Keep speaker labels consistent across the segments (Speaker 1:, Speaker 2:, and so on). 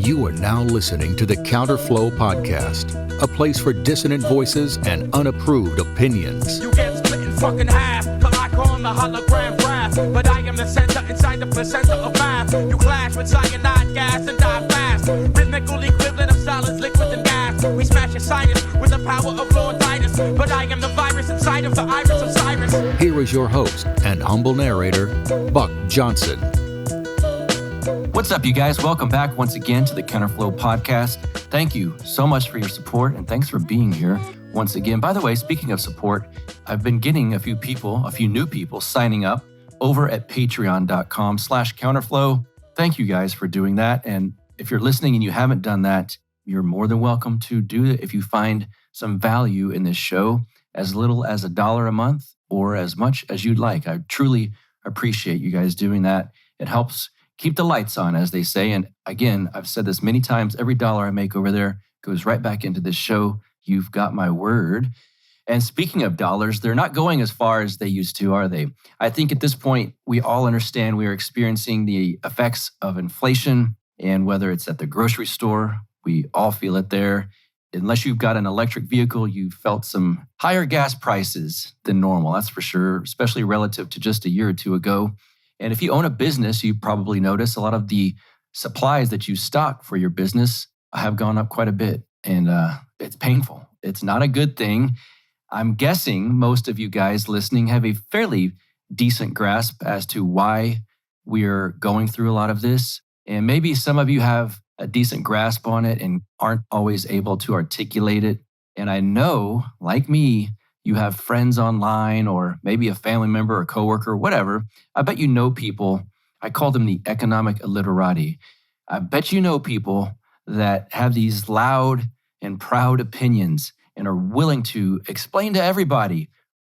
Speaker 1: You are now listening to the Counterflow Podcast, a place for dissonant voices and unapproved opinions.
Speaker 2: You get split in fucking half, but I call him the hologram graph. But I am the center inside the placenta of math. You clash with cyanide gas and die fast. Rhythmical equivalent of solids, liquid, and gas. We smash your sinus with the power of Lorditis. But I am the virus inside of the iris of Cyrus.
Speaker 1: Here is your host and humble narrator, Buck Johnson.
Speaker 3: What's up, you guys? Welcome back once again to the Counterflow Podcast. Thank you so much for your support, and thanks for being here once again. By the way, speaking of support, I've been getting a few new people signing up over at patreon.com/counterflow. Thank you guys for doing that. And if you're listening and you haven't done that, you're more than welcome to do it if you find some value in this show, as little as $1 a month or as much as you'd like. I truly appreciate you guys doing that. It helps keep the lights on, as they say. And again, I've said this many times, every dollar I make over there goes right back into this show. You've got my word. And speaking of dollars, they're not going as far as they used to, are they? I think at this point, we all understand we are experiencing the effects of inflation. And whether it's at the grocery store, we all feel it there. Unless you've got an electric vehicle, you've felt some higher gas prices than normal, that's for sure, especially relative to just a year or two ago. And if you own a business, you probably notice a lot of the supplies that you stock for your business have gone up quite a bit. And it's painful. It's not a good thing. I'm guessing most of you guys listening have a fairly decent grasp as to why we're going through a lot of this. And maybe some of you have a decent grasp on it and aren't always able to articulate it. And I know, like me, you have friends online or maybe a family member or coworker, whatever. I bet you know people. I call them the economic illiterati. I bet you know people that have these loud and proud opinions and are willing to explain to everybody,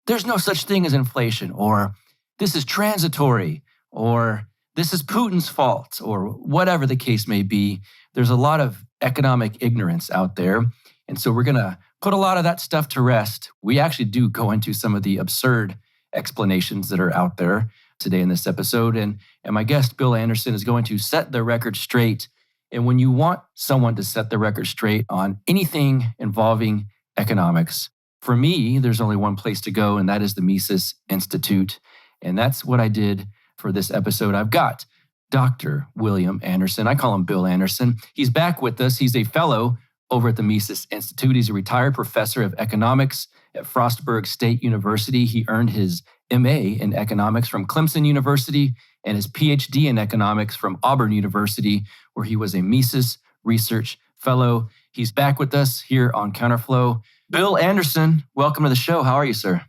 Speaker 3: there's no such thing as inflation, or this is transitory, or this is Putin's fault, or whatever the case may be. There's a lot of economic ignorance out there. And so we're going to put a lot of that stuff to rest. We actually do go into some of the absurd explanations that are out there today in this episode. And my guest, Bill Anderson, is going to set the record straight. And when you want someone to set the record straight on anything involving economics, for me, there's only one place to go, and that is the Mises Institute. And that's what I did for this episode. I've got Dr. William Anderson. I call him Bill Anderson. He's back with us. He's a fellow over at the Mises Institute. He's a retired professor of economics at Frostburg State University. He earned his MA in economics from Clemson University and his PhD in economics from Auburn University, where he was a Mises Research Fellow. He's back with us here on Counterflow. Bill Anderson, welcome to the show. How are you, sir?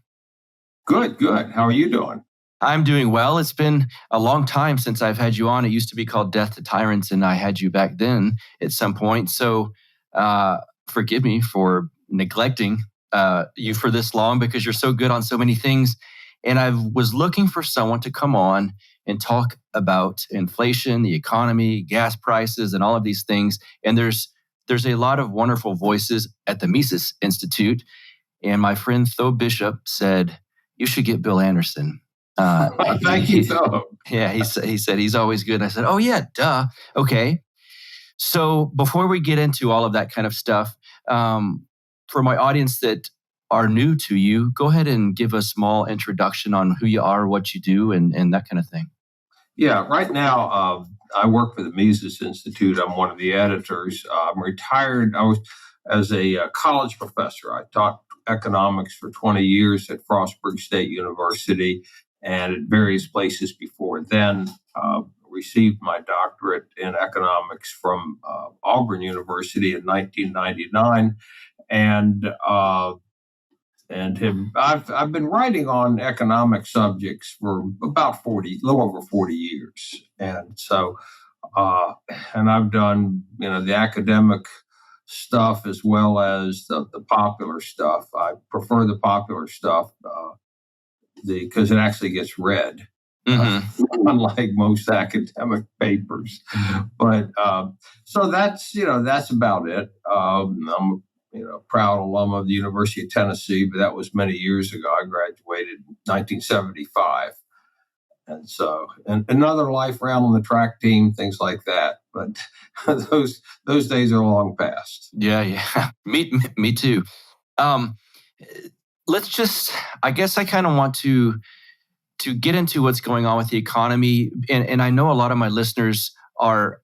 Speaker 4: Good. How are you doing?
Speaker 3: I'm doing well. It's been a long time since I've had you on. It used to be called Death to Tyrants, and I had you back then at some point. So forgive me for neglecting you for this long, because you're so good on so many things. And I was looking for someone to come on and talk about inflation, the economy, gas prices, and all of these things. And there's a lot of wonderful voices at the Mises Institute. And my friend Tho Bishop said, you should get Bill Anderson.
Speaker 4: Thank you, Tho.
Speaker 3: Yeah, he said he's always good. I said, oh yeah, duh. Okay. So before we get into all of that kind of stuff, for my audience that are new to you, go ahead and give a small introduction on who you are, what you do, and that kind of thing.
Speaker 4: Yeah, right now I work for the Mises Institute. I'm one of the editors. I'm retired. I was as a college professor. I taught economics for 20 years at Frostburg State University and at various places before then. Received my doctorate in economics from Auburn University in 1999, I've been writing on economic subjects for about a little over 40 years, and so and I've done the academic stuff as well as the popular stuff. I prefer the popular stuff because it actually gets read. Mm-hmm. Unlike most academic papers, but so that's about it. I'm proud alum of the University of Tennessee, but that was many years ago. I graduated in 1975, and so and another life round on the track team, things like that. but those days are long past.
Speaker 3: Yeah. Me too. Um, let's just, I guess I kind of want to get into what's going on with the economy. And I know a lot of my listeners are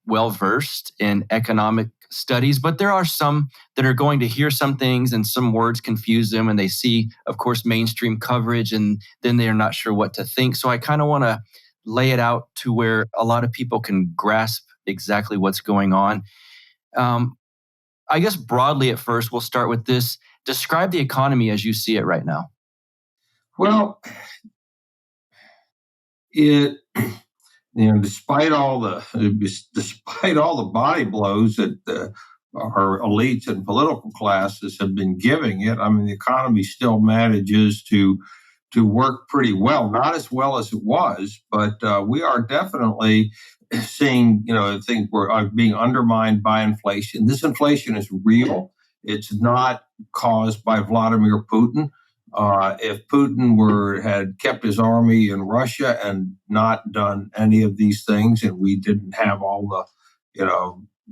Speaker 3: well-versed in economic studies, but there are some that are going to hear some things and some words confuse them, and they see, of course, mainstream coverage, and then they're not sure what to think. So I kind of want to lay it out to where a lot of people can grasp exactly what's going on. I guess broadly at first, we'll start with this. Describe the economy as you see it right now.
Speaker 4: Well, despite all the body blows that our elites and political classes have been giving it, I mean, the economy still manages to work pretty well. Not as well as it was, but we are definitely seeing, things were being undermined by inflation. This inflation is real. It's not caused by Vladimir Putin. If Putin had kept his army in Russia and not done any of these things, and we didn't have all the,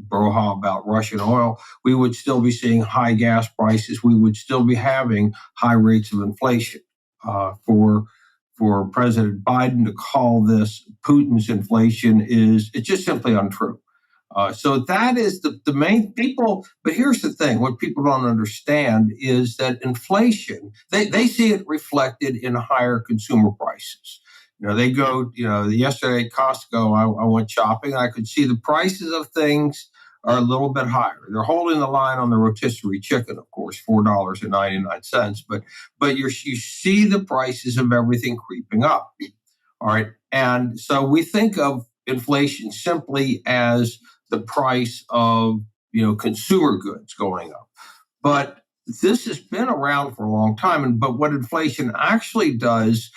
Speaker 4: brouhaha about Russian oil, we would still be seeing high gas prices. We would still be having high rates of inflation. For President Biden to call this Putin's inflation it's just simply untrue. So that is the main people. But here's the thing: what people don't understand is that inflation, they see it reflected in higher consumer prices. They go, yesterday at Costco, I went shopping. I could see the prices of things are a little bit higher. They're holding the line on the rotisserie chicken, of course, $4.99. But you see the prices of everything creeping up. All right. And so we think of inflation simply as the price of, consumer goods going up. But this has been around for a long time. But what inflation actually does,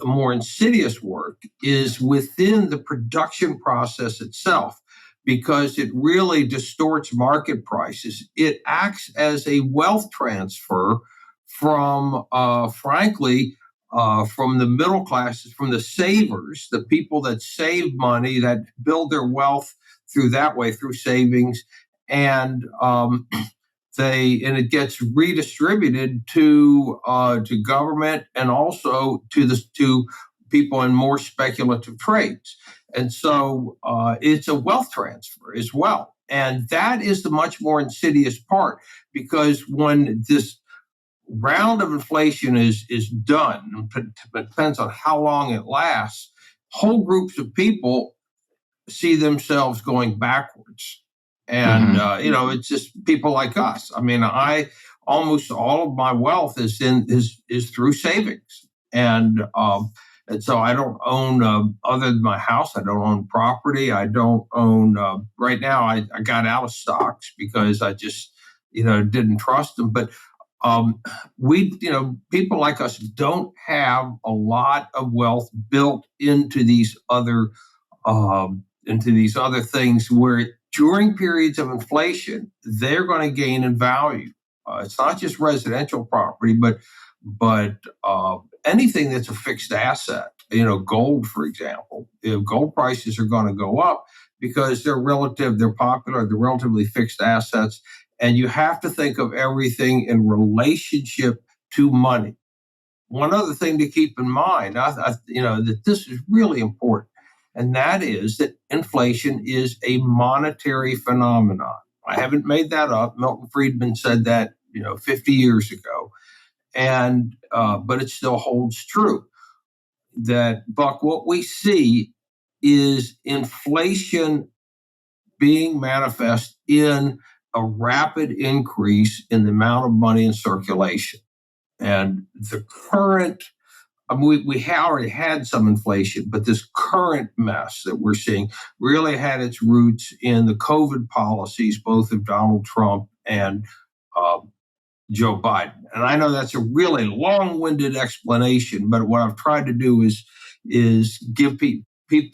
Speaker 4: more insidious work, is within the production process itself, because it really distorts market prices. It acts as a wealth transfer from, frankly, from the middle classes, from the savers, the people that save money, that build their wealth through that way, through savings, and it gets redistributed to government and also to people in more speculative trades. And so it's a wealth transfer as well. And that is the much more insidious part, because when this round of inflation is done, it depends on how long it lasts, whole groups of people see themselves going backwards. And, it's just people like us. I mean, almost all of my wealth is through savings. And so I don't own, other than my house, I don't own property. I don't own, right now, I got out of stocks because I just, didn't trust them. But people like us don't have a lot of wealth built into these other things where during periods of inflation, they're going to gain in value. It's not just residential property, but anything that's a fixed asset. Gold, for example. Gold prices are going to go up because they're popular, they're relatively fixed assets, and you have to think of everything in relationship to money. One other thing to keep in mind, that this is really important. And that is that inflation is a monetary phenomenon. I haven't made that up. Milton Friedman said that, 50 years ago. And, but it still holds true that, Buck, what we see is inflation being manifest in a rapid increase in the amount of money in circulation. And the current, we already had some inflation, but this current mess that we're seeing really had its roots in the COVID policies, both of Donald Trump and Joe Biden. And I know that's a really long-winded explanation, but what I've tried to do is give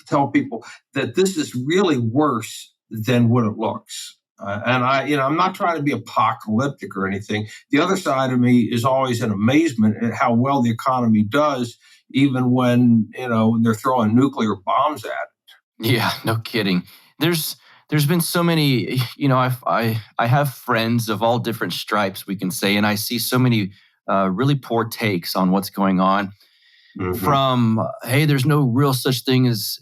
Speaker 4: tell people that this is really worse than what it looks. And I'm not trying to be apocalyptic or anything. The other side of me is always in amazement at how well the economy does, even when, they're throwing nuclear bombs at it.
Speaker 3: Yeah, no kidding. There's been so many, I have friends of all different stripes, we can say, and I see so many really poor takes on what's going on. From hey, there's no real such thing as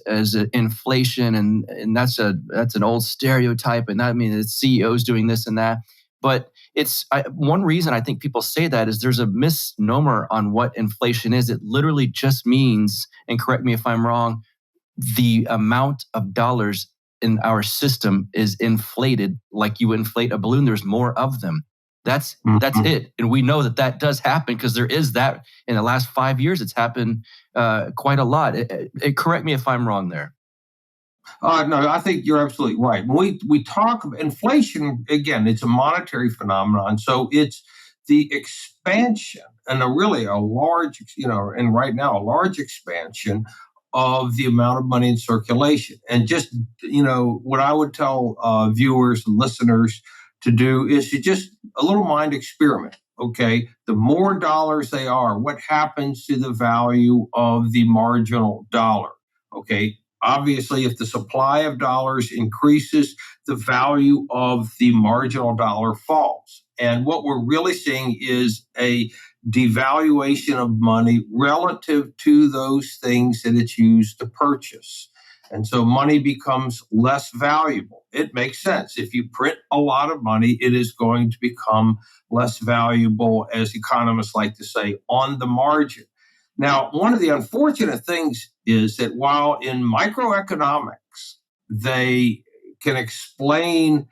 Speaker 3: inflation, and that's an old stereotype, and that means it's CEOs doing this and that. But one reason I think people say that is there's a misnomer on what inflation is. It literally just means, and correct me if I'm wrong, the amount of dollars in our system is inflated like you inflate a balloon. There's more of them. That's it. And we know that does happen because there is that in the last 5 years. It's happened quite a lot. Correct me if I'm wrong there.
Speaker 4: No, I think you're absolutely right. When we talk of inflation, again, it's a monetary phenomenon. So it's the expansion and a large, and right now a large expansion of the amount of money in circulation. And just, what I would tell viewers and listeners to do is to just a little mind experiment. Okay, the more dollars they are, what happens to the value of the marginal dollar? Okay, obviously, if the supply of dollars increases, the value of the marginal dollar falls. And what we're really seeing is a devaluation of money relative to those things that it's used to purchase. And so money becomes less valuable. It makes sense. If you print a lot of money, it is going to become less valuable, as economists like to say, on the margin. Now, one of the unfortunate things is that while in microeconomics, they can explain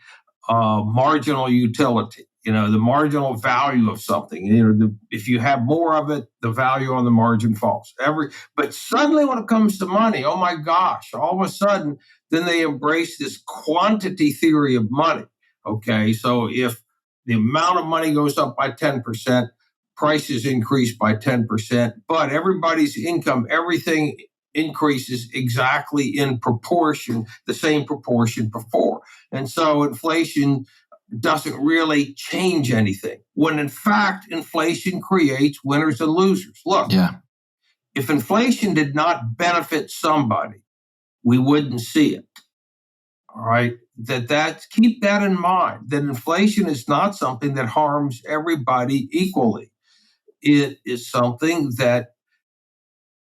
Speaker 4: marginal utility, the marginal value of something. If you have more of it, the value on the margin falls. But suddenly when it comes to money, oh my gosh, all of a sudden, then they embrace this quantity theory of money. Okay, so if the amount of money goes up by 10%, prices increase by 10%, but everybody's income, everything increases exactly in proportion, the same proportion before. And so inflation doesn't really change anything, when in fact, inflation creates winners and losers. Look, if inflation did not benefit somebody, we wouldn't see it. All right, keep that in mind, that inflation is not something that harms everybody equally. It is something that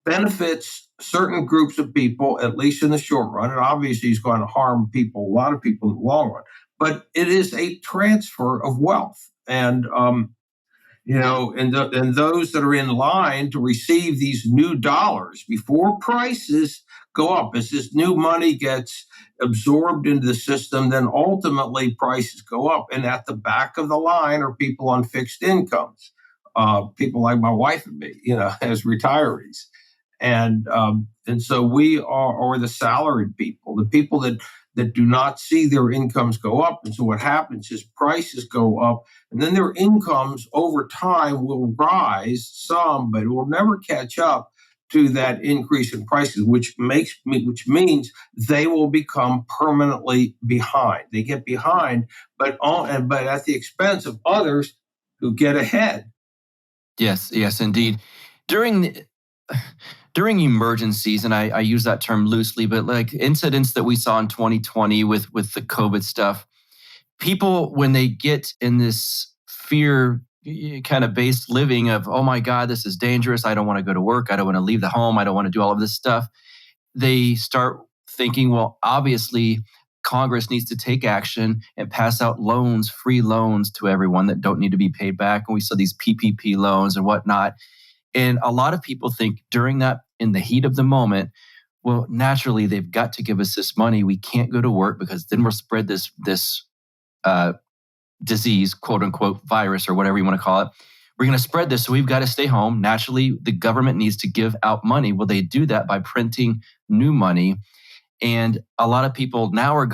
Speaker 4: benefits certain groups of people, at least in the short run, and obviously it's going to harm a lot of people in the long run. But it is a transfer of wealth, and and those that are in line to receive these new dollars before prices go up, as this new money gets absorbed into the system, then ultimately prices go up. And at the back of the line are people on fixed incomes, people like my wife and me, as retirees. And so we are the salaried people, the people that do not see their incomes go up. And so what happens is prices go up, and then their incomes over time will rise some, but it will never catch up to that increase in prices, which means they will become permanently behind. They get behind, but at the expense of others who get ahead.
Speaker 3: Yes, indeed. During emergencies, and I use that term loosely, but like incidents that we saw in 2020 with the COVID stuff, people, when they get in this fear kind of based living of, oh my God, this is dangerous. I don't want to go to work. I don't want to leave the home. I don't want to do all of this stuff. They start thinking, well, obviously Congress needs to take action and pass out loans, free loans to everyone that don't need to be paid back. And we saw these PPP loans and whatnot. And a lot of people think during that, in the heat of the moment, well, naturally, they've got to give us this money. We can't go to work because then we'll spread this disease, quote unquote, virus or whatever you want to call it. We're going to spread this, so we've got to stay home. Naturally, the government needs to give out money. Well, they do that by printing new money. And a lot of people now are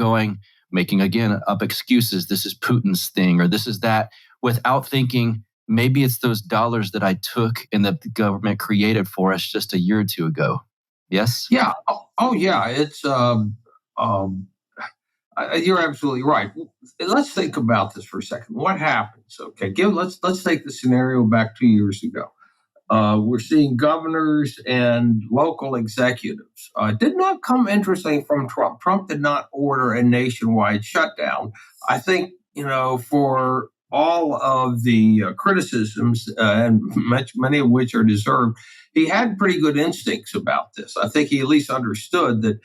Speaker 3: making again up excuses. This is Putin's thing, or this is that, without thinking, maybe it's those dollars that I took and that the government created for us just a year or two ago. Yes?
Speaker 4: Yeah. Oh yeah. It's you're absolutely right. Let's think about this for a second. What happens? Okay, let's take the scenario back 2 years ago. We're seeing governors and local executives. Did not come, interesting, from Trump. Trump did not order a nationwide shutdown. I think, for all of the criticisms, and many of which are deserved, he had pretty good instincts about this. I think he at least understood that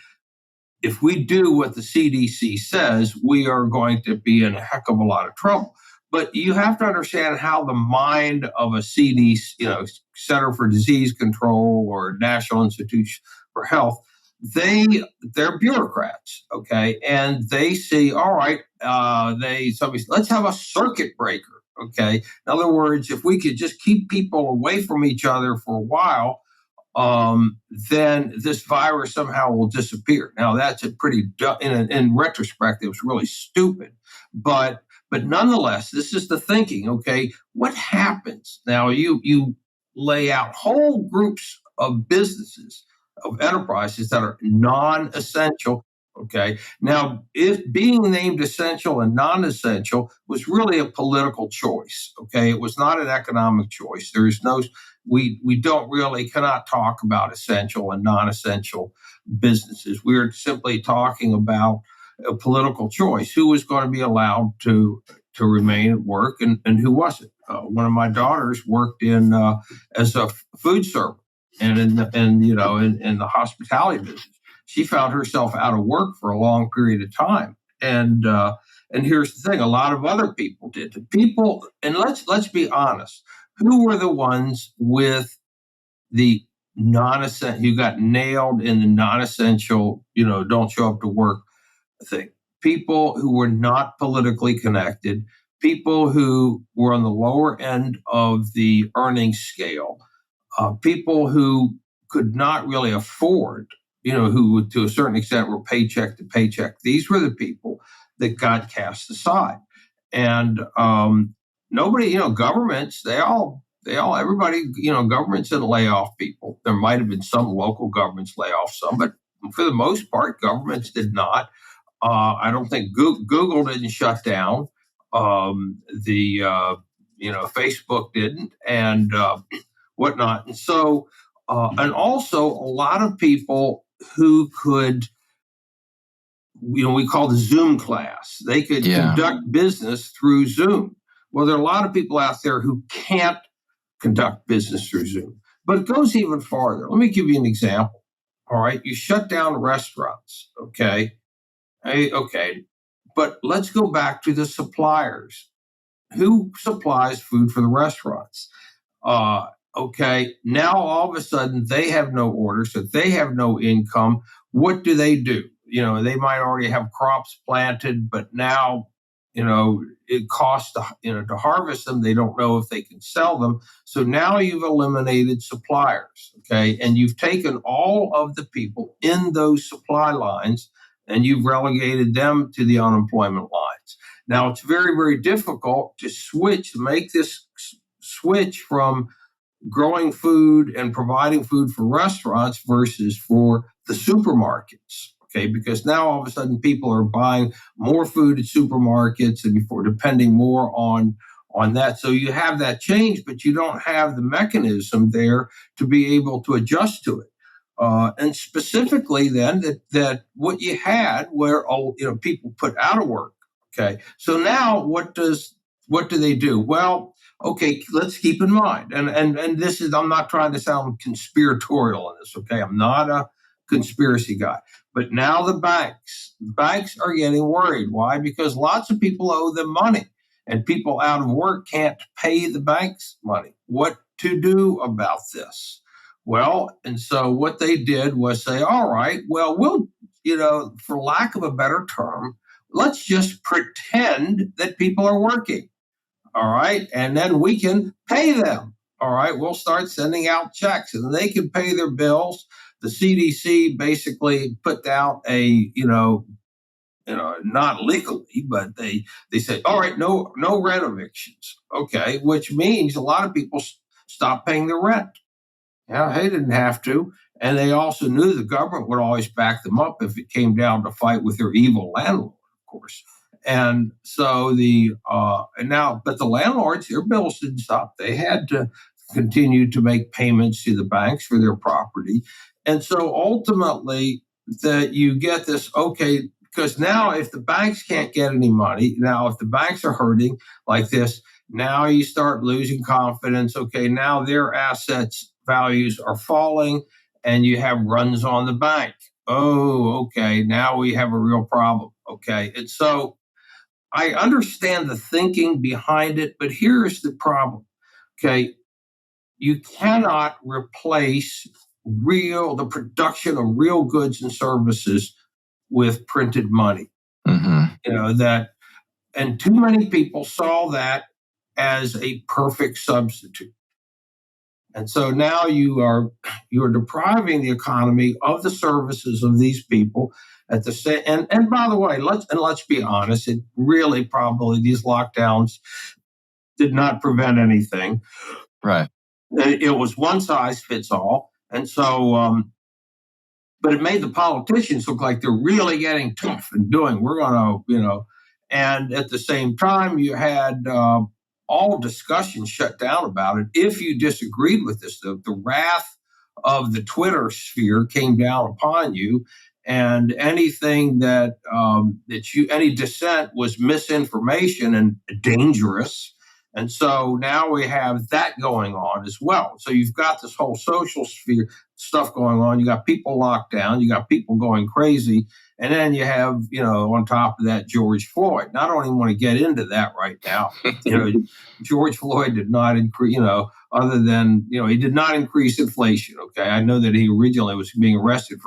Speaker 4: if we do what the CDC says, we are going to be in a heck of a lot of trouble. But you have to understand how the mind of a CDC, Center for Disease Control or National Institute for Health, they're bureaucrats, okay, and they see, all right, somebody, let's have a circuit breaker, okay. In other words, if we could just keep people away from each other for a while, then this virus somehow will disappear. Now that's in retrospect, it was really stupid, but nonetheless, this is the thinking. Okay, what happens now? You lay out whole groups of businesses, of enterprises that are non-essential. Okay, now if being named essential and non-essential was really a political choice, okay, it was not an economic choice. There is no, we cannot talk about essential and non-essential businesses. We're simply talking about a political choice. Who was going to be allowed to remain at work and who wasn't? One of my daughters worked in as a food server and in the hospitality business. She found herself out of work for a long period of time. And here's the thing: a lot of other people did. And let's be honest, who were the ones with the non-essential, who got nailed in the non-essential, don't show up to work thing? People who were not politically connected, people who were on the lower end of the earnings scale, people who could not really afford, who to a certain extent were paycheck to paycheck. These were the people that got cast aside. And nobody, governments, everybody, governments didn't lay off people. There might have been some local governments lay off some, but for the most part, governments did not. I don't think Google didn't shut down. Facebook didn't, and whatnot. And so, and also a lot of people who could, we call the Zoom class. They could conduct business through Zoom. Well, there are a lot of people out there who can't conduct business through Zoom. But it goes even farther. Let me give you an example. All right, you shut down restaurants, okay? Okay, but let's go back to the suppliers. Who supplies food for the restaurants? Okay, now all of a sudden they have no orders, so they have no income. What do? They might already have crops planted, but now, it costs to harvest them. They don't know if they can sell them. So now you've eliminated suppliers, okay? And you've taken all of the people in those supply lines and you've relegated them to the unemployment lines. Now, it's very, very difficult to make this switch from growing food and providing food for restaurants versus for the supermarkets, okay? Because now all of a sudden people are buying more food at supermarkets and before depending more on that. So you have that change, but you don't have the mechanism there to be able to adjust to it. And specifically then that what you had where people put out of work. Okay. So now what do they do? Well, okay, let's keep in mind, and this is, I'm not trying to sound conspiratorial on this, okay? I'm not a conspiracy guy. But now the banks are getting worried. Why? Because lots of people owe them money and people out of work can't pay the bank's money. What to do about this? Well, and so what they did was say, all right, well, we'll, for lack of a better term, let's just pretend that people are working. All right. And then we can pay them. All right. We'll start sending out checks and they can pay their bills. The CDC basically put out not legally, but they said, all right, no rent evictions. Okay. Which means a lot of people stop paying their rent. Yeah, they didn't have to. And they also knew the government would always back them up if it came down to fight with their evil landlord, of course. And so but the landlords, their bills didn't stop. They had to continue to make payments to the banks for their property. And so ultimately that you get this, okay, because now if the banks can't get any money, now if the banks are hurting like this, now you start losing confidence. Okay, now their assets values are falling and you have runs on the bank. Oh, okay, now we have a real problem. Okay, and so I understand the thinking behind it, but here's the problem. Okay, you cannot replace the production of real goods and services with printed money. And too many people saw that as a perfect substitute. And so now you are depriving the economy of the services of these people at the same. And by the way, let's be honest. It really probably these lockdowns did not prevent anything.
Speaker 3: Right.
Speaker 4: It was one size fits all, and so. But it made the politicians look like they're really getting tough and we're going to, and at the same time you had. All discussion shut down about it. If you disagreed with this, the wrath of the Twitter sphere came down upon you, and anything any dissent was misinformation and dangerous. And so now we have that going on as well. So you've got this whole social sphere stuff going on. You got people locked down. You got people going crazy. And then you have, on top of that, George Floyd. Now, I don't even want to get into that right now. George Floyd did not increase, other than, he did not increase inflation. Okay. I know that he originally was being arrested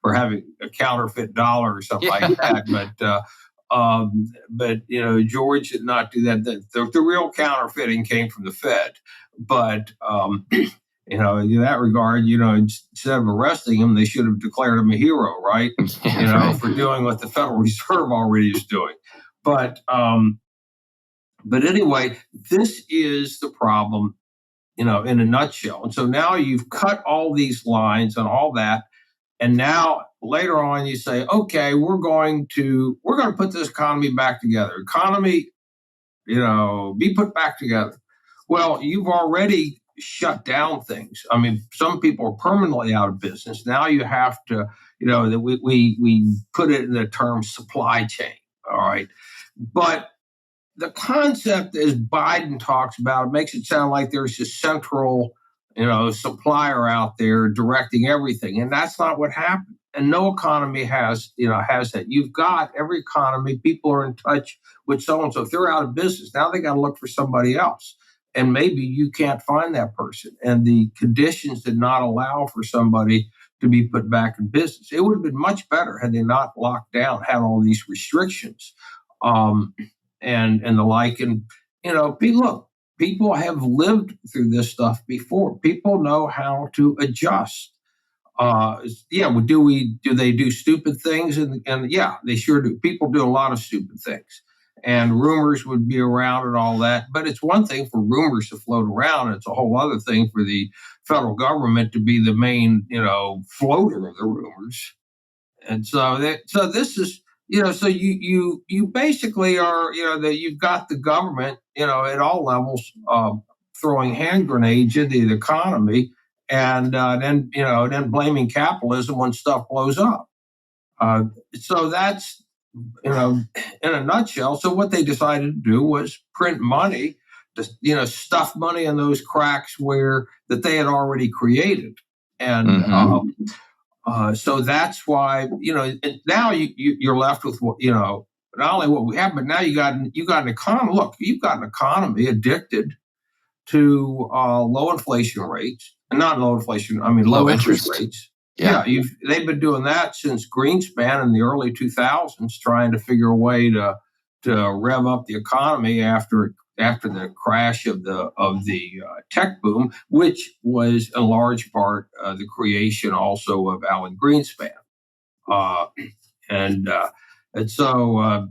Speaker 4: for having a counterfeit dollar or something like that. But George did not do that. The real counterfeiting came from the Fed. But, in that regard, instead of arresting him, they should have declared him a hero, right?
Speaker 3: Right.
Speaker 4: For doing what the Federal Reserve already is doing. But anyway, this is the problem, in a nutshell. And so now you've cut all these lines and all that. And now later on you say, okay, we're going to put this economy back together. Economy, be put back together. Well, you've already shut down things. I mean, some people are permanently out of business. Now you have to, that we put it in the term supply chain. All right. But the concept, as Biden talks about, it makes it sound like there's a central, supplier out there directing everything. And that's not what happened. And no economy has that. You've got every economy, people are in touch with so-and-so. If they're out of business, now they got to look for somebody else. And maybe you can't find that person. And the conditions did not allow for somebody to be put back in business. It would have been much better had they not locked down, had all these restrictions and the like. And, look, people have lived through this stuff before. People know how to adjust. Do they do stupid things? And yeah, they sure do. People do a lot of stupid things. And rumors would be around and all that. But it's one thing for rumors to float around. And it's a whole other thing for the federal government to be the main, floater of the rumors. And so this is, so you basically are, that you've got the government, at all levels, throwing hand grenades into the economy and then blaming capitalism when stuff blows up. So that's, in a nutshell. So what they decided to do was print money, to, stuff money in those cracks that they had already created. And so that's why, now you're left with what, not only what we have, but now you got an economy. Look, you've got an economy addicted to low inflation rates, and not low inflation. I mean, low interest rates. Yeah, they've been doing that since Greenspan in the early 2000s, trying to figure a way to rev up the economy after the crash of the tech boom, which was in large part the creation also of Alan Greenspan, and so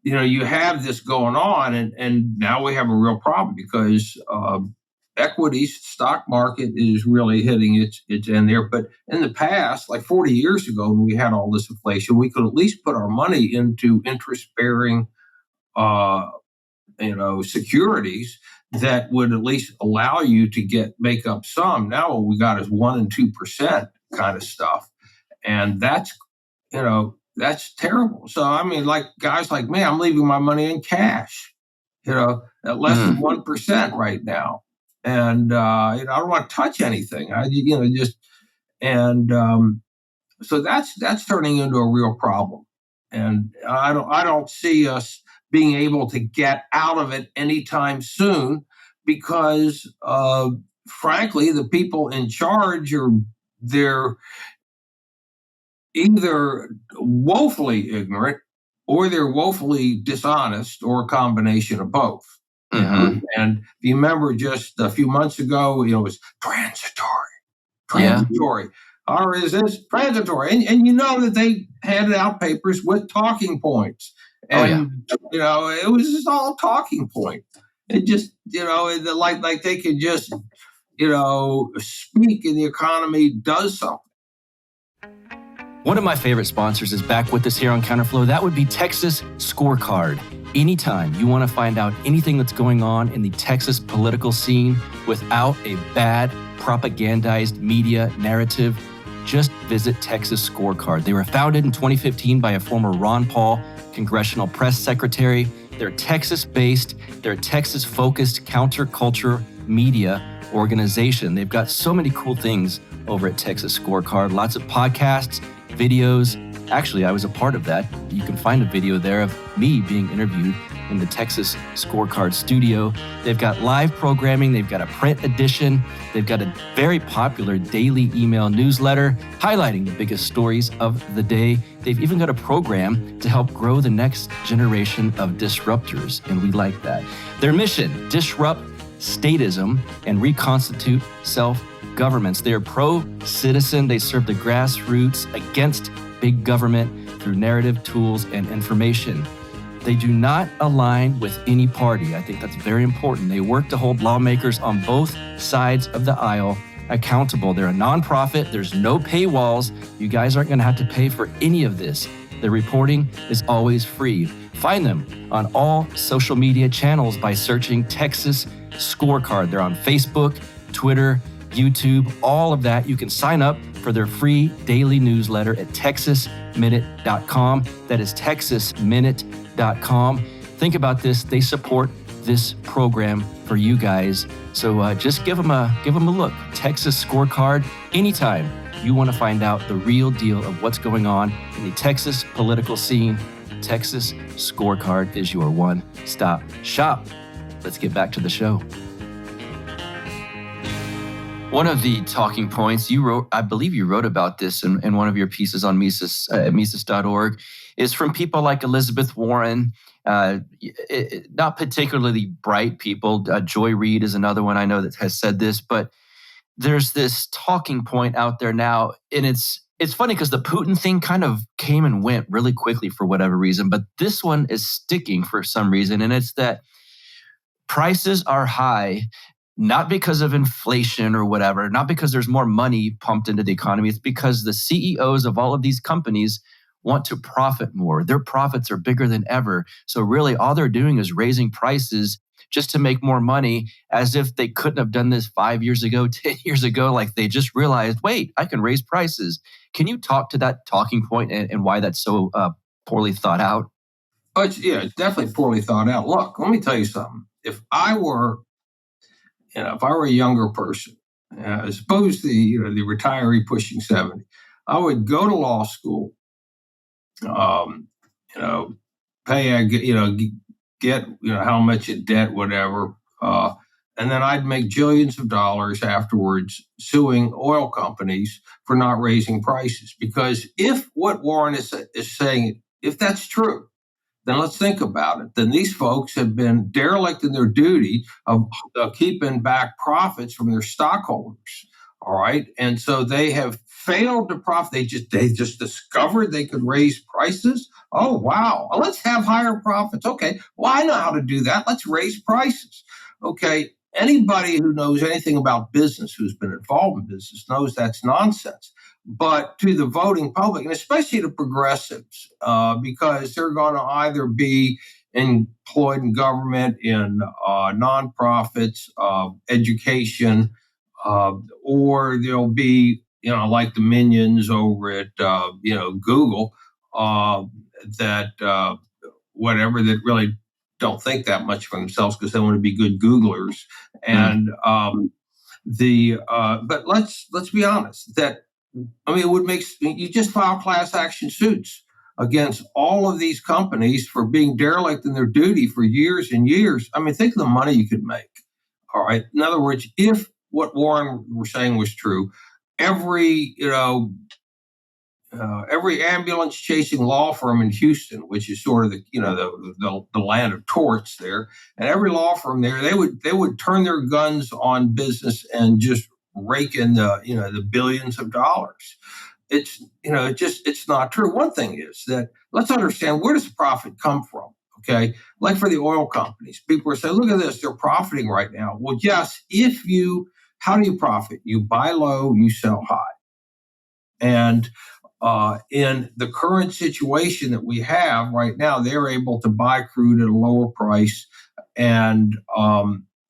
Speaker 4: you have this going on, and now we have a real problem because equities, stock market is really hitting its end there. But in the past, like 40 years ago, when we had all this inflation, we could at least put our money into interest-bearing securities that would at least allow you to make up some. Now what we got is 1% and 2% kind of stuff. And that's terrible. So, I mean, like guys like me, I'm leaving my money in cash, at less than 1% right now. And, I don't want to touch anything. So that's turning into a real problem. And I don't see us being able to get out of it anytime soon because, frankly, the people in charge they're either woefully ignorant or they're woefully dishonest or a combination of both. And if you remember just a few months ago, it was transitory. Or is this transitory? And you know that they handed out papers with talking points. And, it was just all talking point. It just, like they could just, speak and the economy does something.
Speaker 3: One of my favorite sponsors is back with us here on Counterflow. That would be Texas Scorecard. Anytime you want to find out anything that's going on in the Texas political scene without a bad propagandized media narrative, just visit Texas Scorecard. They were founded in 2015 by a former Ron Paul congressional press secretary. They're Texas-based, they're Texas-focused counterculture media organization. They've got so many cool things over at Texas Scorecard. Lots of podcasts, videos. Actually, I was a part of that. You can find a video there of me being interviewed in the Texas Scorecard studio. They've got live programming. They've got a print edition. They've got a very popular daily email newsletter highlighting the biggest stories of the day. They've even got a program to help grow the next generation of disruptors, and we like that. Their mission, disrupt statism and reconstitute self-governments. They are pro-citizen. They serve the grassroots against big government through narrative, tools, and information. They do not align with any party. I think that's very important. They work to hold lawmakers on both sides of the aisle accountable. They're a nonprofit. There's no paywalls. You guys aren't going to have to pay for any of this. The reporting is always free. Find them on all social media channels by searching Texas Scorecard. They're on Facebook, Twitter, YouTube, all of that. You can sign up for their free daily newsletter at texasminute.com. That is texasminute.com. Think about this. They support this program for you guys. So just give them a look. Texas Scorecard. Anytime you want to find out the real deal of what's going on in the Texas political scene, Texas Scorecard is your one-stop shop. Let's get back to the show. One of the talking points you wrote, I believe you wrote about this in one of your pieces on Mises, Mises.org, is from people like Elizabeth Warren, not particularly bright people. Joy Reid is another one I know that has said this, but there's this talking point out there now, and it's funny because the Putin thing kind of came and went really quickly for whatever reason, but this one is sticking for some reason, and it's that prices are high, not because of inflation or whatever, not because there's more money pumped into the economy. It's because the CEOs of all of these companies want to profit more. Their profits are bigger than ever. So really all they're doing is raising prices just to make more money, as if they couldn't have done this 5 years ago, 10 years ago. Like they just realized, wait, I can raise prices. Can you talk to that talking point and why that's so poorly thought out?
Speaker 4: Oh, it's definitely poorly thought out. Look, let me tell you something. If I were a younger person, as opposed to the retiree pushing 70, I would go to law school, pay, get how much in debt, whatever, and then I'd make jillions of dollars afterwards suing oil companies for not raising prices. Because if what Warren is saying, if that's true, then let's think about it. Then these folks have been derelict in their duty of keeping back profits from their stockholders. All right. And so they have failed to profit. They just discovered they could raise prices. Oh, wow. Well, let's have higher profits. Okay. Well, I know how to do that. Let's raise prices. Okay. Anybody who knows anything about business, who's been involved in business, knows that's nonsense. But to the voting public, and especially the progressives, because they're going to either be employed in government, in nonprofits, education, or there'll be, like the minions over at, Google, that whatever, that really don't think that much for themselves because they want to be good Googlers. And but let's be honest that, it would make, you just file class action suits against all of these companies for being derelict in their duty for years and years. Think of the money you could make. All right. In other words, if what Warren was saying was true, every ambulance chasing law firm in Houston, which is sort of the land of torts there, and every law firm there, they would turn their guns on business and just rake in the billions of dollars. It's not true. One thing is that let's understand, where does the profit come from? Okay, like for the oil companies, people are saying, look at this, they're profiting right now. Well, yes, how do you profit? You buy low, you sell high. And in the current situation that we have right now, they're able to buy crude at a lower price, and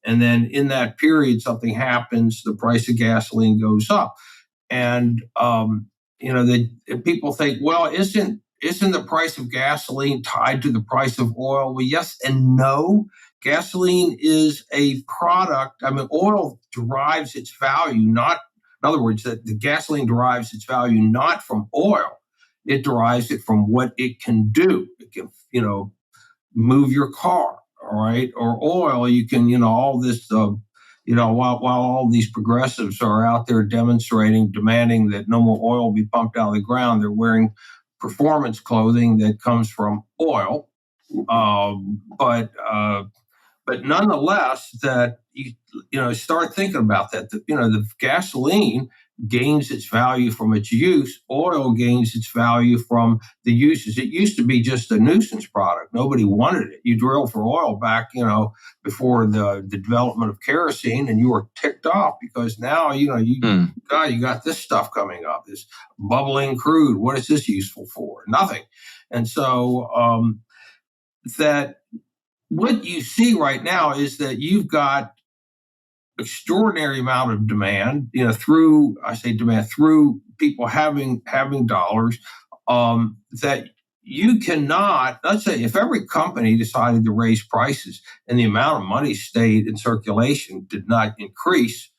Speaker 4: then in that period, something happens, the price of gasoline goes up, and people think, well, isn't the price of gasoline tied to the price of oil? Well, yes and no. Gasoline is a product. Oil derives its value not. In other words, that the gasoline derives its value not from oil. It derives it from what it can do. It can, move your car, all right? Or oil, you can, all this, while all these progressives are out there demanding that no more oil be pumped out of the ground, they're wearing performance clothing that comes from oil. But nonetheless, that start thinking about that. The gasoline gains its value from its use. Oil gains its value from the uses. It used to be just a nuisance product. Nobody wanted it. You drill for oil back, before the development of kerosene, and you were ticked off because now, you got this stuff coming up, this bubbling crude. What is this useful for? Nothing. And so that. What you see right now is that you've got extraordinary amount of demand, through people having dollars, that you cannot, let's say if every company decided to raise prices and the amount of money stayed in circulation did not increase,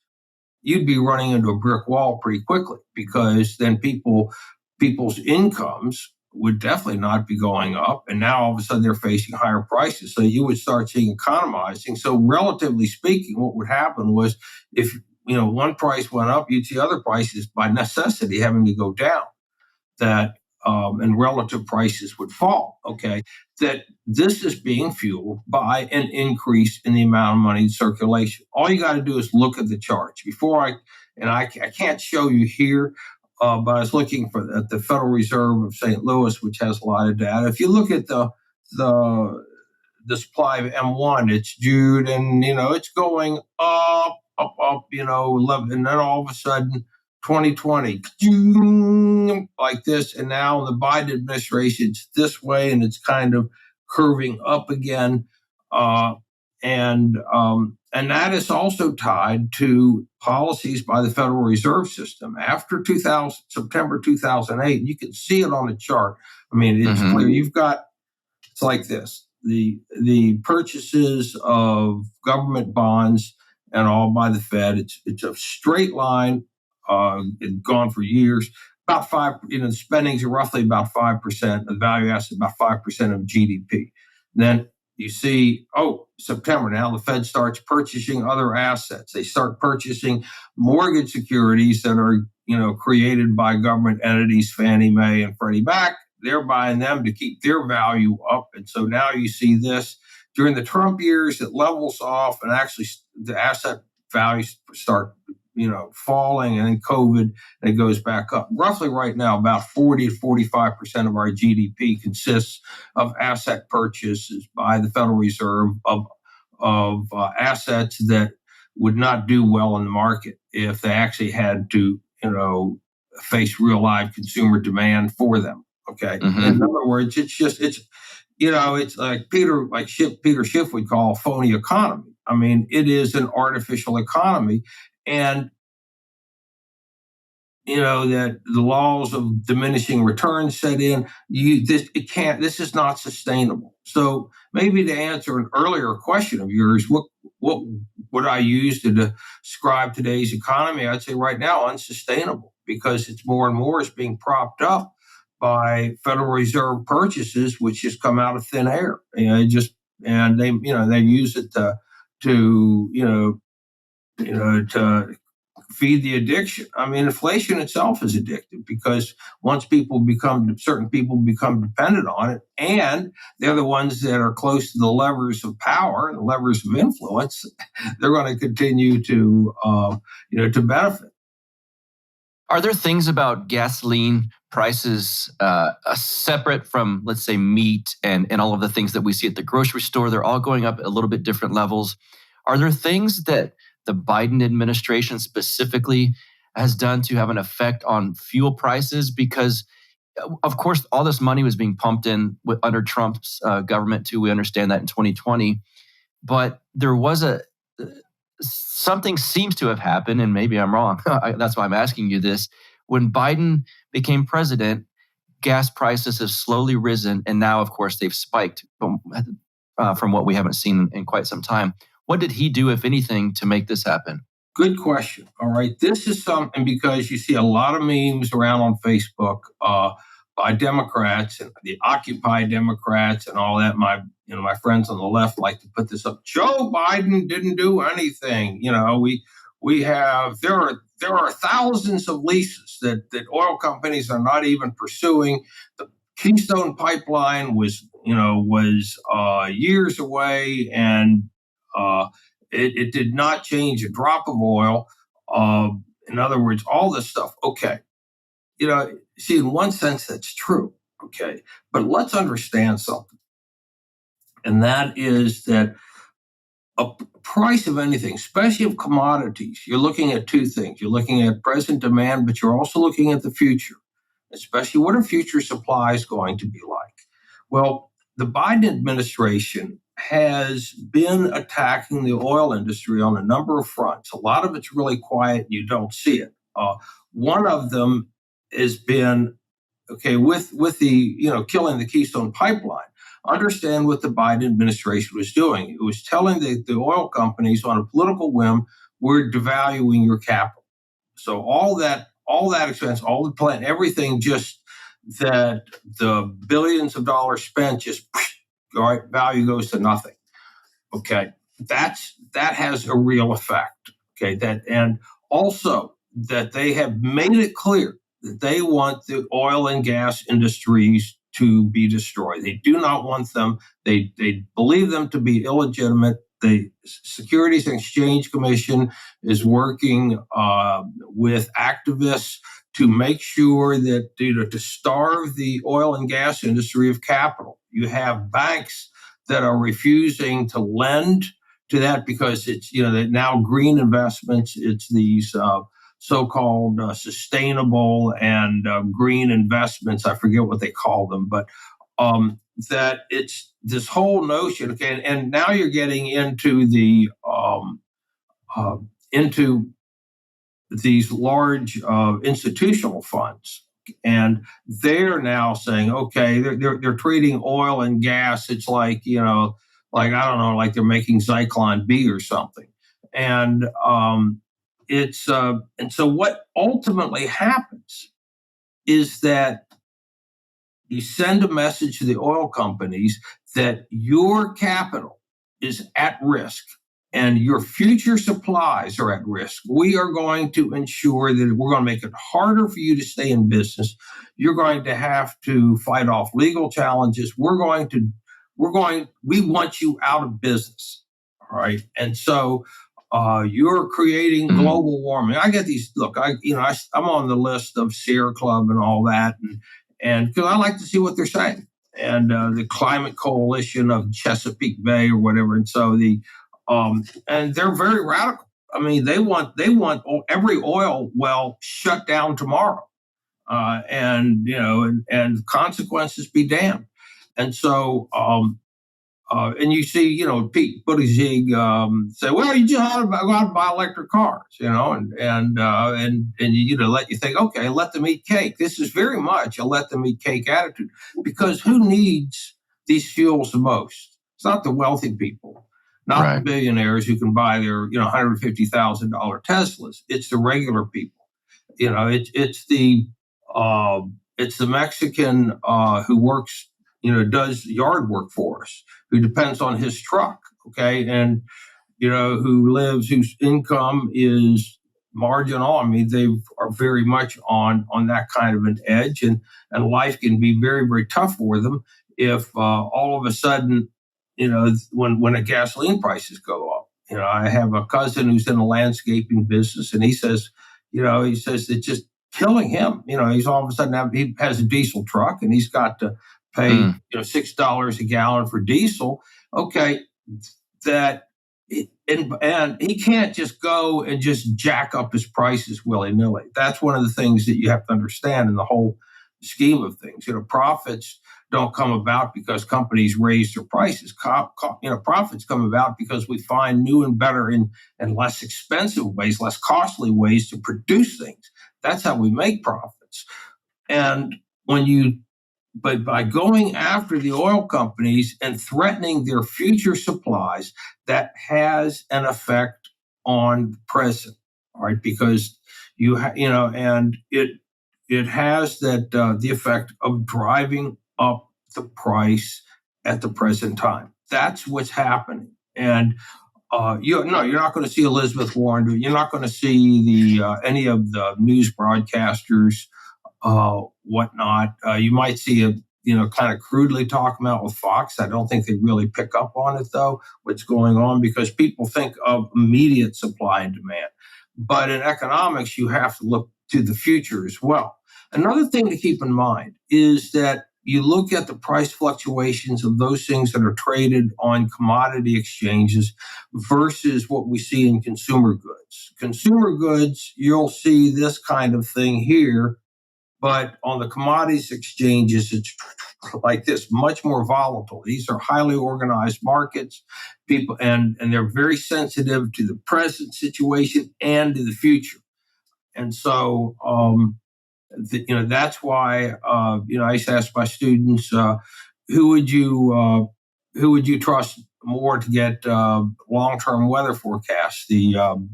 Speaker 4: you'd be running into a brick wall pretty quickly, because then people's incomes would definitely not be going up. And now all of a sudden they're facing higher prices. So you would start seeing economizing. So relatively speaking, what would happen was if, one price went up, you'd see other prices by necessity having to go down, and relative prices would fall. Okay. That this is being fueled by an increase in the amount of money in circulation. All you got to do is look at the charts I can't show you here, but I was looking at the Federal Reserve of St. Louis, which has a lot of data. If you look at the supply of M1, it's June, and it's going up, 11, and then all of a sudden, 2020, like this, and now the Biden administration, it's this way, and it's kind of curving up again, and that is also tied to policies by the Federal Reserve System. After September 2008, you can see it on the chart. It's clear. It's like this. The purchases of government bonds and all by the Fed, it's a straight line, it's gone for years. About 5%, the spendings are roughly about 5%, the value assets about 5% of GDP. Then you see, September, now the Fed starts purchasing other assets. They start purchasing mortgage securities that are, created by government entities, Fannie Mae and Freddie Mac. They're buying them to keep their value up. And so now you see this during the Trump years, it levels off, and actually the asset values start, falling, and then COVID, and it goes back up. Roughly right now, about 40 to 45% of our GDP consists of asset purchases by the Federal Reserve of assets that would not do well in the market if they actually had to, face real live consumer demand for them. Okay. In other words, it's it's like Peter Schiff would call a phony economy. I mean, it is an artificial economy. And that the laws of diminishing returns set in. This is not sustainable. So maybe to answer an earlier question of yours, what would I use to describe today's economy? I'd say right now unsustainable, because it's more and more is being propped up by Federal Reserve purchases, which just come out of thin air. And they use it to feed the addiction. I mean, inflation itself is addictive, because once certain people become dependent on it, and they're the ones that are close to the levers of power and the levers of influence, they're going to continue to benefit.
Speaker 3: Are there things about gasoline prices separate from, let's say, meat and all of the things that we see at the grocery store? They're all going up at a little bit different levels. Are there things that the Biden administration specifically has done to have an effect on fuel prices? Because, of course, all this money was being pumped in under Trump's government too. We understand that in 2020. But there was something seems to have happened, and maybe I'm wrong. That's why I'm asking you this. When Biden became president, gas prices have slowly risen, and now, of course, they've spiked from what we haven't seen in quite some time. What did he do, if anything, to make this happen?
Speaker 4: Good question. All right. This is something, because you see a lot of memes around on Facebook by Democrats and the Occupy Democrats and all that. My friends on the left like to put this up. Joe Biden didn't do anything. There are thousands of leases that oil companies are not even pursuing. The Keystone Pipeline was years away, and it did not change a drop of oil. In other words, all this stuff. Okay. See, in one sense, that's true. Okay. But let's understand something. And that is that a price of anything, especially of commodities, you're looking at two things. You're looking at present demand, but you're also looking at the future, especially what are future supplies going to be like? Well, the Biden administration has been attacking the oil industry on a number of fronts. A lot of it's really quiet. You don't see it. One of them has been, with the, killing the Keystone Pipeline. Understand what the Biden administration was doing. It was telling the oil companies on a political whim, we're devaluing your capital. So all that expense, all the plan, everything, just that the billions of dollars spent, just all right, value goes to nothing. Okay, that has a real effect. Okay, and also that they have made it clear that they want the oil and gas industries to be destroyed. They do not want them. They believe them to be illegitimate. The Securities and Exchange Commission is working with activists to make sure that to starve the oil and gas industry of capital. You have banks that are refusing to lend to that because it's now green investments. It's these so-called sustainable and green investments. I forget what they call them, but that it's this whole notion. Okay, and now you're getting into into these large institutional funds, and they're now saying, okay, they're treating oil and gas. It's like I don't know, like they're making Zyklon B or something, and and so what ultimately happens is that you send a message to the oil companies that your capital is at risk and your future supplies are at risk. We are going to ensure that we're going to make it harder for you to stay in business. You're going to have to fight off legal challenges. We want you out of business. All right. And so you're creating global warming. I get these. Look, I'm on the list of Sierra Club and all that, and because I like to see what they're saying, and the Climate Coalition of Chesapeake Bay or whatever. And so and they're very radical. I mean, they want every oil well shut down tomorrow, and consequences be damned. And so, and you see, Pete Buttigieg say, "Well, you just go out and buy electric cars," and let you think, okay, let them eat cake. This is very much a let them eat cake attitude, because who needs these fuels the most? It's not the wealthy people, not the billionaires who can buy their $150,000 Teslas. It's the regular people. It's the Mexican who works, does yard work for us, who depends on his truck, okay, and whose income is marginal. I mean, they are very much on that kind of an edge, and life can be very, very tough for them if all of a sudden, when a gasoline prices go up. I have a cousin who's in the landscaping business, and he says it's just killing him. He's all of a sudden he has a diesel truck, and he's got to pay $6 a gallon for diesel. Okay, and he can't just go and just jack up his prices willy-nilly. That's one of the things that you have to understand in the whole scheme of things. Profits don't come about because companies raise their prices. Profits come about because we find new and better and less expensive ways, less costly ways to produce things. That's how we make profits. And but by going after the oil companies and threatening their future supplies, that has an effect on the present, all right? Because and it has the effect of driving up the price at the present time. That's what's happening. And you're not going to see Elizabeth Warren. You're not going to see any of the news broadcasters, whatnot. You might see kind of crudely talking about with Fox. I don't think they really pick up on it, though, what's going on, because people think of immediate supply and demand. But in economics, you have to look to the future as well. Another thing to keep in mind is that you look at the price fluctuations of those things that are traded on commodity exchanges versus what we see in consumer goods. Consumer goods, you'll see this kind of thing here, but on the commodities exchanges, it's like this, much more volatile. These are highly organized markets, people, and they're very sensitive to the present situation and to the future. And so, that's why I used to ask my students, who would you trust more to get long-term weather forecasts? The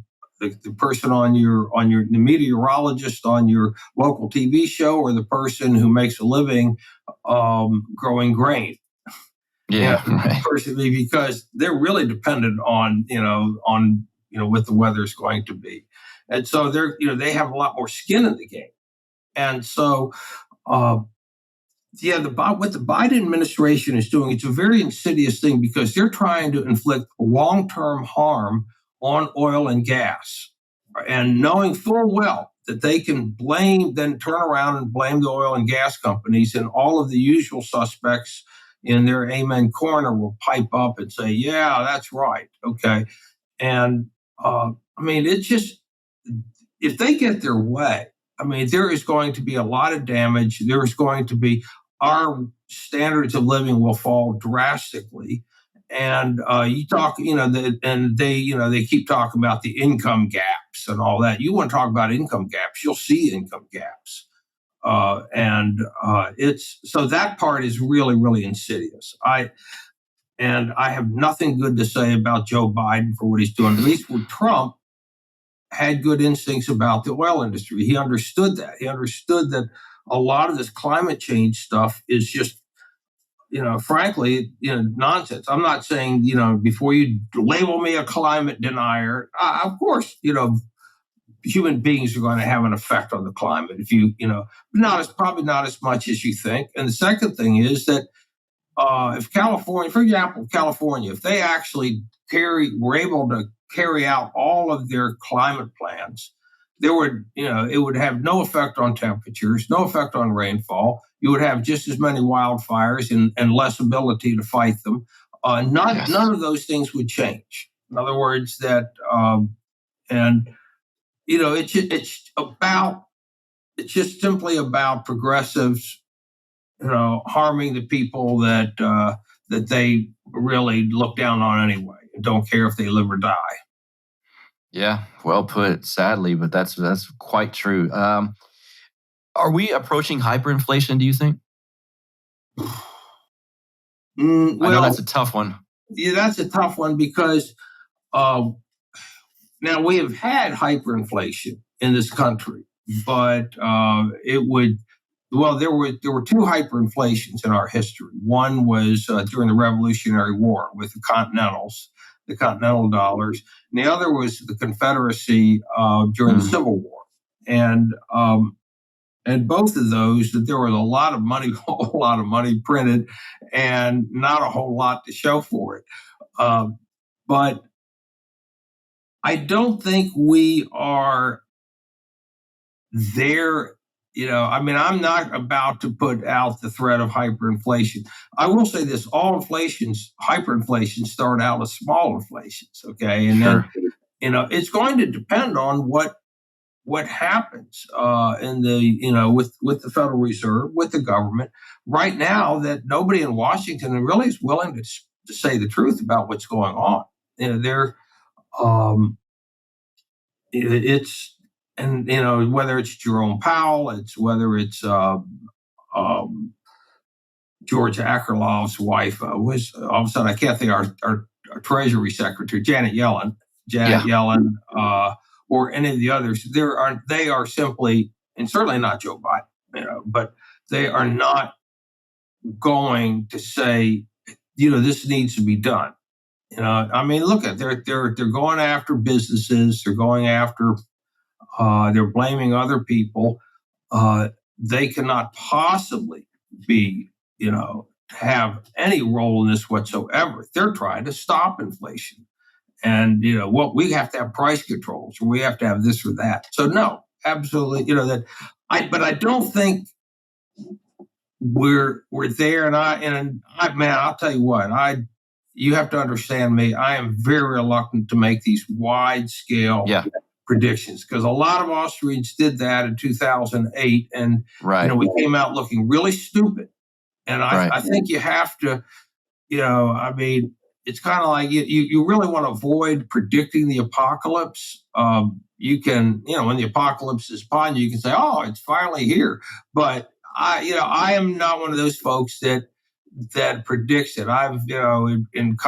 Speaker 4: person the meteorologist on your local TV show, or the person who makes a living growing grain?
Speaker 3: Yeah, right.
Speaker 4: Personally, because they're really dependent on what the weather is going to be, and so they have a lot more skin in the game. And so, what the Biden administration is doing, it's a very insidious thing, because they're trying to inflict long-term harm on oil and gas, and knowing full well that they can then turn around and blame the oil and gas companies, and all of the usual suspects in their amen corner will pipe up and say, yeah, that's right. Okay. And it's just, if they get their way, there is going to be a lot of damage. There is going to be, our standards of living will fall drastically. And they keep talking about the income gaps and all that. You want to talk about income gaps, you'll see income gaps. So that part is really, really insidious. I have nothing good to say about Joe Biden for what he's doing. At least with Trump, had good instincts about the oil industry. He understood that. He understood that a lot of this climate change stuff is just, frankly, nonsense. I'm not saying, before you label me a climate denier, of course, human beings are going to have an effect on the climate. If probably not as much as you think. And the second thing is that if California, for example, if they actually were able to carry out all of their climate plans, it would have no effect on temperatures, no effect on rainfall. You would have just as many wildfires and less ability to fight them. None of those things would change. In other words, it's just simply about progressives harming the people that they really look down on anyway and don't care if they live or die.
Speaker 3: Yeah, well put, sadly, but that's quite true. Are we approaching hyperinflation, do you think? I know that's a tough one.
Speaker 4: Yeah, that's a tough one because now we have had hyperinflation in this country, but there were two hyperinflations in our history. One was during the Revolutionary War with the Continental dollars, and the other was the Confederacy during the Civil War. And both of those, that there was a lot of money printed, and not a whole lot to show for it. But I don't think we are there. I'm not about to put out the threat of hyperinflation. I will say this: all hyperinflations start out as small inflations, okay, and then it's going to depend on what happens in the with the Federal Reserve, with the government right now. That nobody in Washington really is willing to say the truth about what's going on. Whether it's Jerome Powell, whether it's George Akerlof's wife, was all of a sudden I can't think our Treasury Secretary Janet Yellen, or any of the others. They are simply, and certainly not Joe Biden, but they are not going to say, this needs to be done. Look at they're going after businesses. They're going after. They're blaming other people. They cannot possibly be, have any role in this whatsoever. They're trying to stop inflation. And, we have to have price controls, or we have to have this or that. So no, absolutely, but I don't think we're there. And I'll tell you what, you have to understand me. I am very reluctant to make these wide scale predictions, because a lot of Austrians did that in 2008, and we came out looking really stupid. And I think you have to, it's kind of like you really want to avoid predicting the apocalypse. You can, when the apocalypse is upon you, you can say, "Oh, it's finally here." But I am not one of those folks that predicts it. I've, in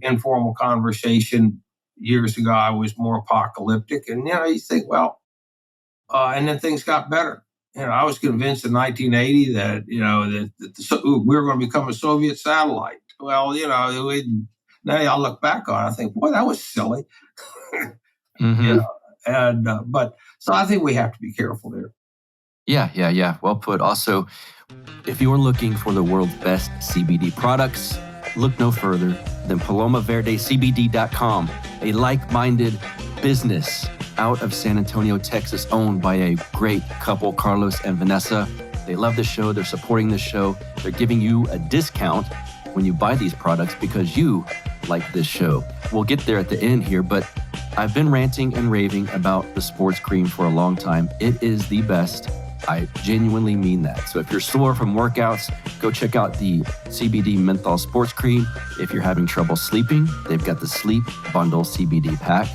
Speaker 4: informal conversation years ago, I was more apocalyptic, and you think, well, and then things got better. I was convinced in 1980 that that we were going to become a Soviet satellite. Well, now I look back on it, I think, boy, that was silly. But so I think we have to be careful there.
Speaker 3: Yeah. Well put. Also, if you're looking for the world's best CBD products, look no further than PalomaVerdeCBD.com, a like-minded business out of San Antonio, Texas, owned by a great couple, Carlos and Vanessa. They love the show. They're supporting the show. They're giving you a discount when you buy these products because you like this show. We'll get there at the end here, but I've been ranting and raving about the sports cream for a long time. It is the best. I genuinely mean that. So if you're sore from workouts, go check out the CBD Menthol Sports Cream. If you're having trouble sleeping, they've got the Sleep Bundle CBD Pack.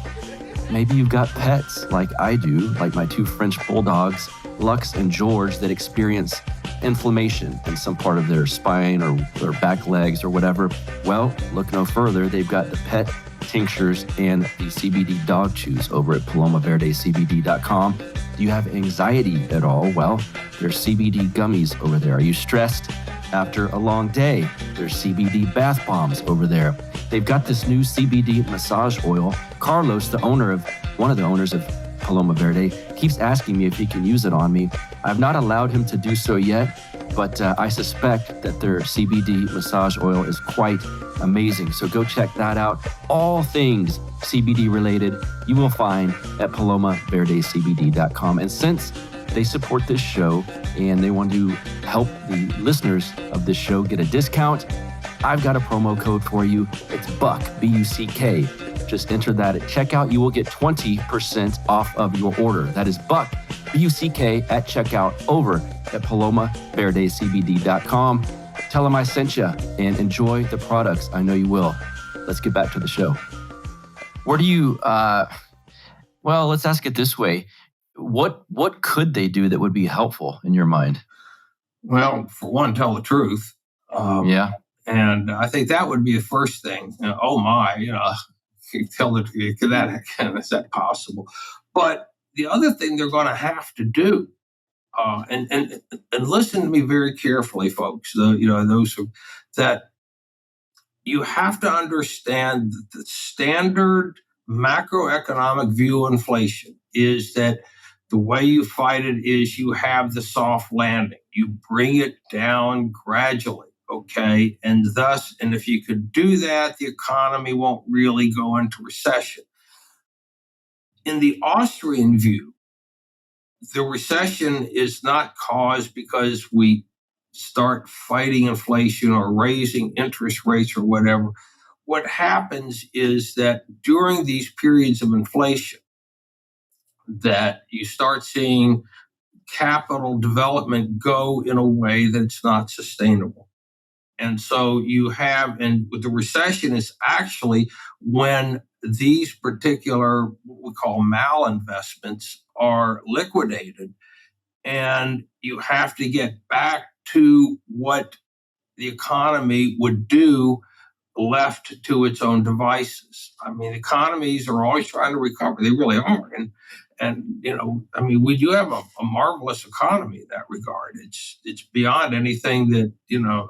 Speaker 3: Maybe you've got pets like I do, like my two French bulldogs, Lux and George, that experience inflammation in some part of their spine or their back legs or whatever. Well, look no further. They've got the pet tinctures and the CBD dog chews over at PalomaVerdeCBD.com. Do you have anxiety at all? Well, there's CBD gummies over there. Are you stressed after a long day? There's CBD bath bombs over there. They've got this new CBD massage oil. Carlos, one of the owners of Paloma Verde, keeps asking me if he can use it on me. I've not allowed him to do so yet, but I suspect that their CBD massage oil is quite amazing. So go check that out. All things CBD related you will find at PalomaVerdeCBD.com. And since they support this show and they want to help the listeners of this show get a discount, I've got a promo code for you. It's BUCK, B-U-C-K. Just enter that at checkout. You will get 20% off of your order. That is BUCK, WCK at checkout over at palomaverdecbd.com. Tell them I sent you and enjoy the products. I know you will. Let's get back to the show. Where do you, well, let's ask it this way. What could they do that would be helpful in your mind?
Speaker 4: Well, for one, tell the truth.
Speaker 3: Yeah.
Speaker 4: And I think that would be the first thing. Oh my, you tell the truth. Is that possible? But the other thing they're going to have to do, and listen to me very carefully, folks. That you have to understand that the standard macroeconomic view of inflation is that the way you fight it is you have the soft landing. You bring it down gradually, okay? And if you could do that, the economy won't really go into recession. In the Austrian view, the recession is not caused because we start fighting inflation or raising interest rates or whatever. What happens is that during these periods of inflation, that you start seeing capital development go in a way that's not sustainable. And so and with the recession is actually when these particular, what we call malinvestments, are liquidated, and you have to get back to what the economy would do left to its own devices. I mean, economies are always trying to recover. They really are. And we do have a marvelous economy in that regard. It's beyond anything that,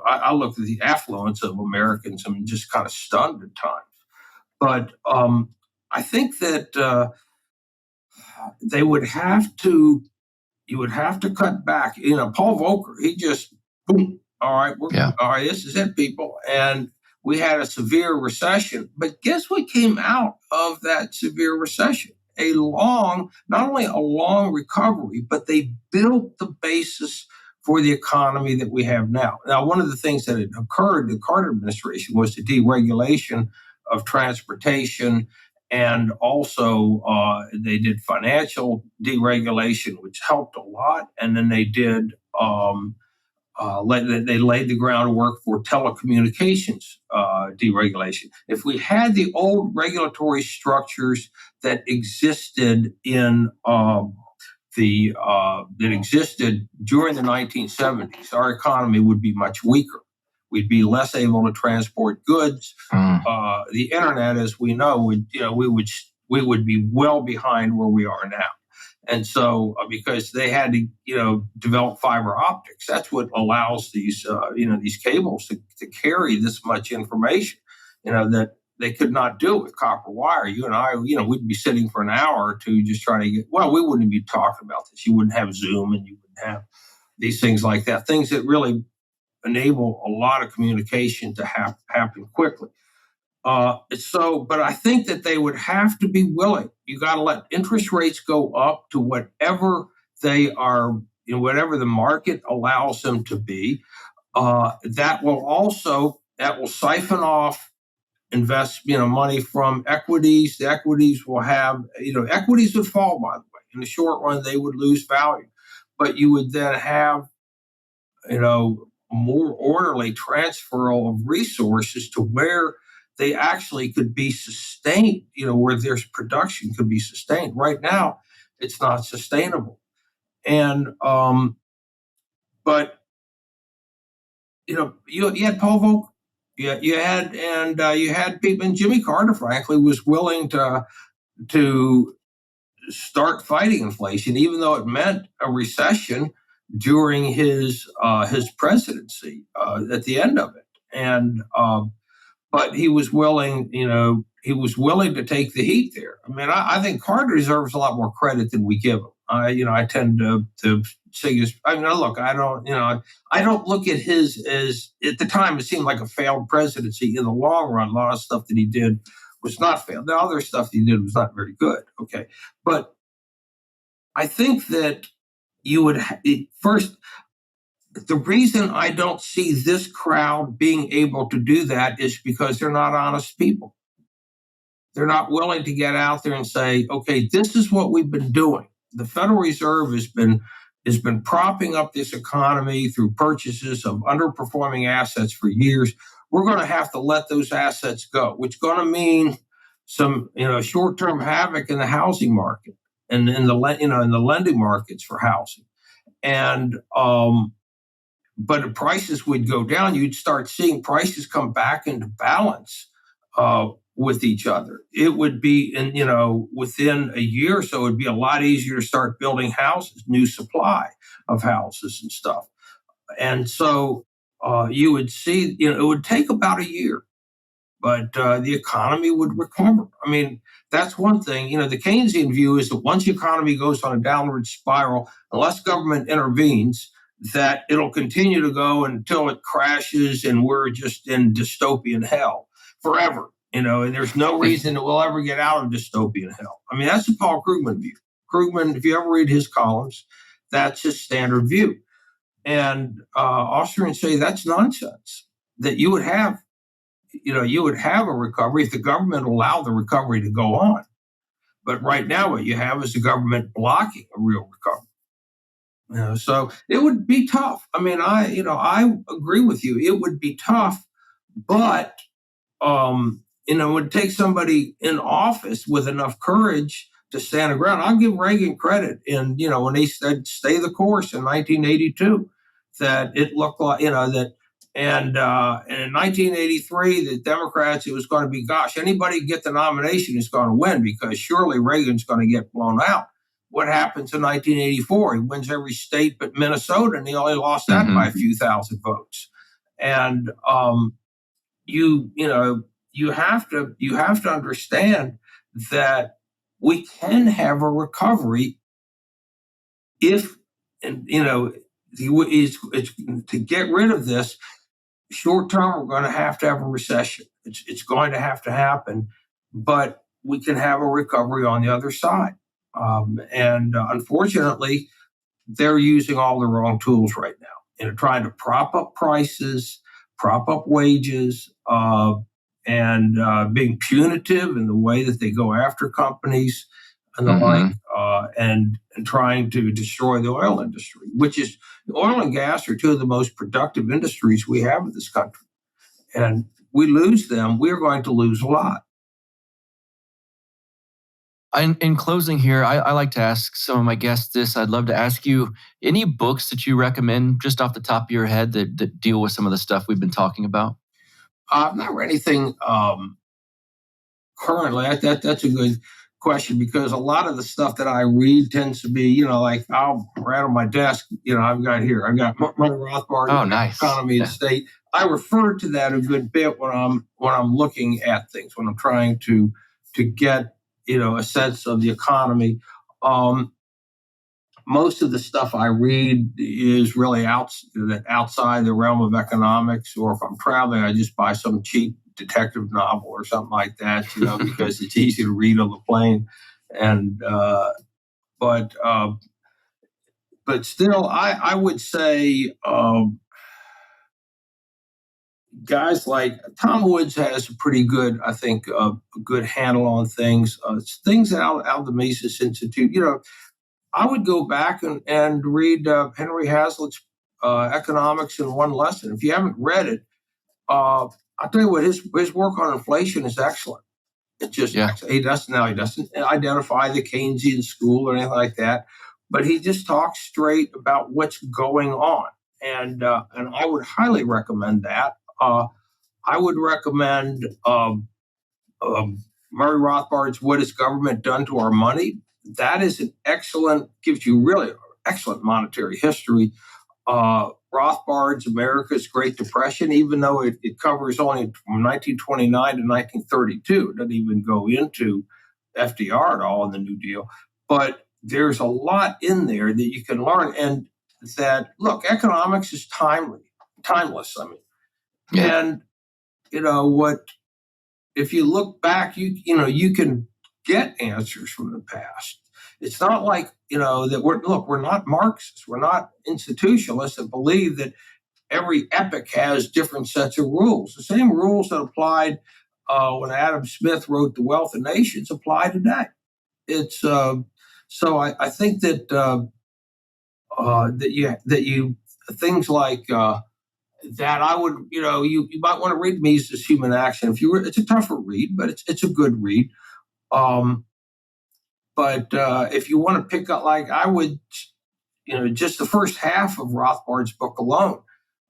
Speaker 4: I look at the affluence of Americans and I'm just kind of stunned at times. But I think that you would have to cut back. Paul Volcker, he just, boom, all right, all right, this is it, people. And we had a severe recession, but guess what came out of that severe recession? Not only a long recovery, but they built the basis for the economy that we have now. Now, one of the things that had occurred in the Carter administration was the deregulation of transportation, and also they did financial deregulation, which helped a lot. And then they did they laid the groundwork for telecommunications deregulation. If we had the old regulatory structures that existed during the 1970s, our economy would be much weaker. We'd be less able to transport goods. The internet, as we know, we would be well behind where we are now. And so, because they had to, develop fiber optics, that's what allows these cables to carry this much information, that they could not do with copper wire. You and I, we'd be sitting for an hour or two just trying to we wouldn't be talking about this. You wouldn't have Zoom and you wouldn't have these things like that, things that really enable a lot of communication to happen quickly. But I think that they would have to be willing. You got to let interest rates go up to whatever they are, whatever the market allows them to be. That will siphon off money from equities. The equities will have, equities would fall, by the way. In the short run, they would lose value. But you would then have, more orderly transfer of resources to where they actually could be sustained, where their production could be sustained. Right now, it's not sustainable. And, you had Paul Volcker, you had people, and Jimmy Carter, frankly, was willing to start fighting inflation, even though it meant a recession during his presidency at the end of it. And, but he was willing, to take the heat there. I mean, I think Carter deserves a lot more credit than we give him. I tend to say his. I mean, look, I don't look at his as at the time it seemed like a failed presidency. In the long run, a lot of stuff that he did was not failed. The other stuff that he did was not very good. Okay, but I think that you would first. The reason I don't see this crowd being able to do that is because they're not honest people. They're not willing to get out there and say, okay, this is what we've been doing. the Federal Reserve has been propping up this economy through purchases of underperforming assets for years. We're going to have to let those assets go, which is going to mean some short-term havoc in the housing market and in the lending markets for housing. And but if prices would go down, you'd start seeing prices come back into balance with each other. It would be within a year or so, it'd be a lot easier to start building houses, new supply of houses and stuff. And so you would see, it would take about a year, but the economy would recover. I mean, that's one thing. The Keynesian view is that once the economy goes on a downward spiral, unless government intervenes, that it'll continue to go until it crashes and we're just in dystopian hell forever. And there's no reason that we'll ever get out of dystopian hell. I mean, that's the Paul Krugman view. Krugman, if you ever read his columns, that's his standard view. And Austrians say that's nonsense, that you would have a recovery if the government allowed the recovery to go on. But right now, what you have is the government blocking a real recovery. So it would be tough. I mean, I agree with you. It would be tough, but it would take somebody in office with enough courage to stand their ground. I'll give Reagan credit in, when he said stay the course in 1982, that it looked like, that. And in 1983, the Democrats, it was going to be, gosh, anybody get the nomination is going to win because surely Reagan's going to get blown out. What happens in 1984? He wins every state but Minnesota, and he only lost that by a few thousand votes. And you have to understand that we can have a recovery if, it's to get rid of this. Short term, we're going to have a recession. It's going to have to happen, but we can have a recovery on the other side. And unfortunately, they're using all the wrong tools right now, trying to prop up prices, prop up wages, and being punitive in the way that they go after companies and the like, and trying to destroy the oil industry, which is oil and gas are two of the most productive industries we have in this country. And we lose them, we're going to lose a lot.
Speaker 3: In closing here, I like to ask some of my guests this. I'd love to ask you any books that you recommend just off the top of your head that deal with some of the stuff we've been talking about?
Speaker 4: I've not read anything currently. That's a good question because a lot of the stuff that I read tends to be, like I'll right on my desk, I've got Murray Rothbard,
Speaker 3: nice.
Speaker 4: Economy and State. I refer to that a good bit when I'm looking at things, when I'm trying to get a sense of the economy. Most of the stuff I read is really outside the realm of economics, or if I'm traveling, I just buy some cheap detective novel or something like that, because it's easy to read on the plane. And but still, I would say guys like Tom Woods has a pretty good, I think, a good handle on things. Things out of the Mises Institute. I would go back and read Henry Hazlitt's Economics in One Lesson. If you haven't read it, I'll tell you what, his work on inflation is excellent. It's just he doesn't identify the Keynesian school or anything like that, but he just talks straight about what's going on, and I would highly recommend that. I would recommend Murray Rothbard's "What Has Government Done to Our Money?" That is gives you really excellent monetary history. Rothbard's America's Great Depression, even though it covers only from 1929 to 1932, it doesn't even go into FDR at all in the New Deal. But there's a lot in there that you can learn, and that look, economics is timeless. I mean, and if you look back, you can get answers from the past. It's not like, that we're not Marxists. We're not institutionalists that believe that every epoch has different sets of rules. The same rules that applied when Adam Smith wrote The Wealth of Nations apply today. It's, So I think that things like that I would, you might want to read Mises' Human Action. It's a tougher read, but it's a good read. But if you want to pick up, like I would, just the first half of Rothbard's book alone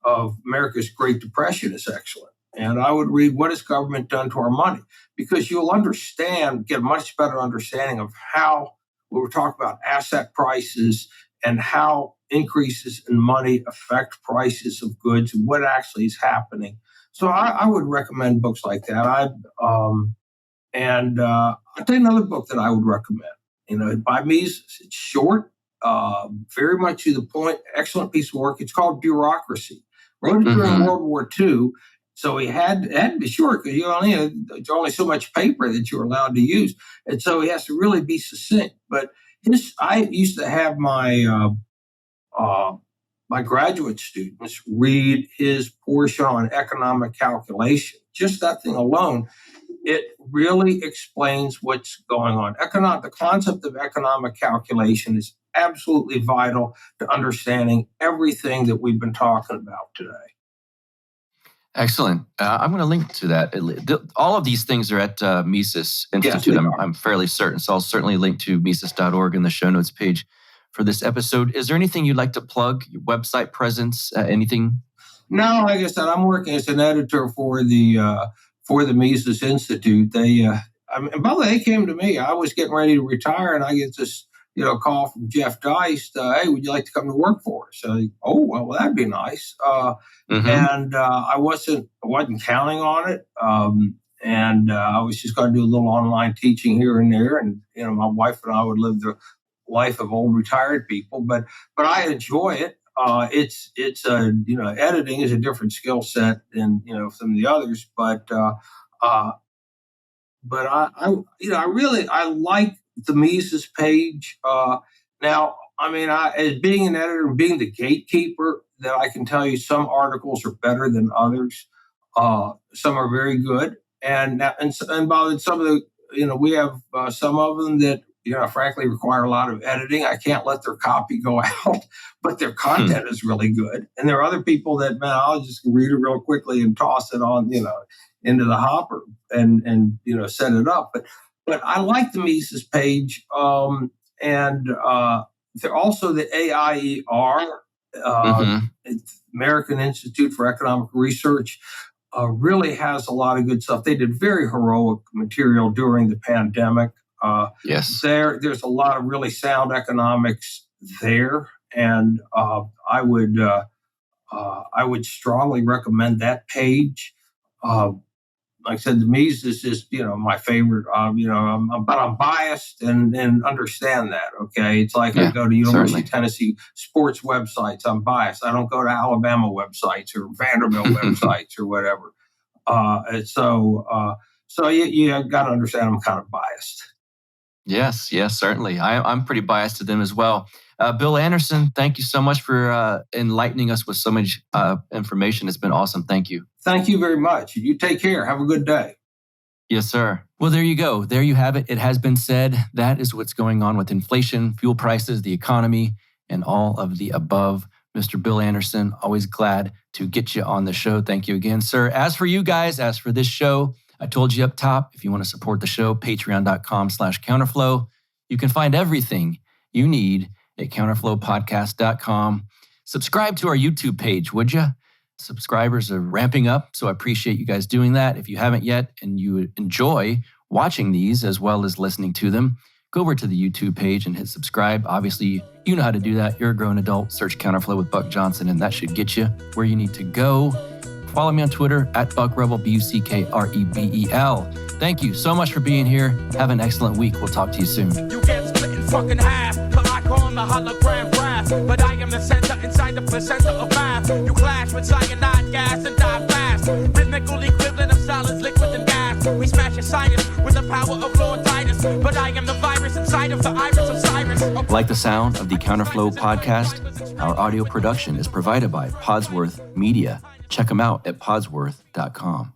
Speaker 4: of America's Great Depression is excellent. And I would read What Has Government Done to Our Money? Because you'll get a much better understanding of how we were talking about asset prices and how increases in money affect prices of goods and what actually is happening. So I would recommend books like that. I'll tell you another book that I would recommend, by Mises. It's short, very much to the point, excellent piece of work. It's called Bureaucracy. Wrote it during World War II. So he had to be short because there's only so much paper that you're allowed to use. And so he has to really be succinct. But I used to have my graduate students read his portion on economic calculation. Just that thing alone, it really explains what's going on. The concept of economic calculation is absolutely vital to understanding everything that we've been talking about today.
Speaker 3: Excellent. I'm going to link to that. All of these things are at Mises Institute.
Speaker 4: Yes,
Speaker 3: I'm fairly certain. So I'll certainly link to Mises.org in the show notes page for this episode. Is there anything you'd like to plug? Your website presence? Anything?
Speaker 4: No, like I said, I'm working as an editor for the Mises Institute. And by the way, they came to me. I was getting ready to retire, and I get this call from Jeff Deist. Hey, would you like to come to work for us? Well, that'd be nice. And I wasn't counting on it. And I was just going to do a little online teaching here and there. And my wife and I would live the life of old retired people. But I enjoy it. It's editing is a different skill set than some of the others. But I like the Mises page. Now, as being an editor and being the gatekeeper, that I can tell you some articles are better than others. Some are very good, and by some of the we have some of them that frankly require a lot of editing. I can't let their copy go out, but their content is really good. And there are other people that I'll just read it real quickly and toss it on into the hopper and set it up. But I like the Mises page, and they're also the AIER, American Institute for Economic Research, really has a lot of good stuff. They did very heroic material during the pandemic.
Speaker 3: Yes,
Speaker 4: there's a lot of really sound economics there, and I would strongly recommend that page. Like I said, the Mises is just my favorite. But I'm biased and understand that. Okay, it's like I go to University of Tennessee sports websites. I'm biased. I don't go to Alabama websites or Vanderbilt websites or whatever. So you got to understand I'm kind of biased.
Speaker 3: Yes, certainly. I'm pretty biased to them as well. Bill Anderson, thank you so much for enlightening us with so much information. It's been awesome. Thank you.
Speaker 4: Thank you very much. You take care. Have a good day.
Speaker 3: Yes, sir. Well, there you go. There you have it. It has been said. That is what's going on with inflation, fuel prices, the economy, and all of the above. Mr. Bill Anderson, always glad to get you on the show. Thank you again, sir. As for you guys, as for this show, I told you up top, if you want to support the show, patreon.com/counterflow. You can find everything you need at counterflowpodcast.com. Subscribe to our YouTube page, would you? Subscribers are ramping up, so I appreciate you guys doing that. If you haven't yet and you enjoy watching these as well as listening to them, go over to the YouTube page and hit subscribe. Obviously, you know how to do that. You're a grown adult. Search Counterflow with Buck Johnson, and that should get you where you need to go. Follow me on Twitter at BuckRebel, BuckRebel. Thank you so much for being here. Have an excellent week. We'll talk to you soon.
Speaker 2: You get split in fucking half, till I call the hologram brass. But I am the center inside the placenta of math. You clash with cyanide gas and die fast. Rhythmical equivalent of solids, liquid and gas. We smash your sinus with the power of Lord Titus. But I am the virus inside of the iris of Cyrus.
Speaker 3: Like the sound of the Counterflow podcast? Our audio production is provided by Podsworth Media. Check them out at podsworth.com.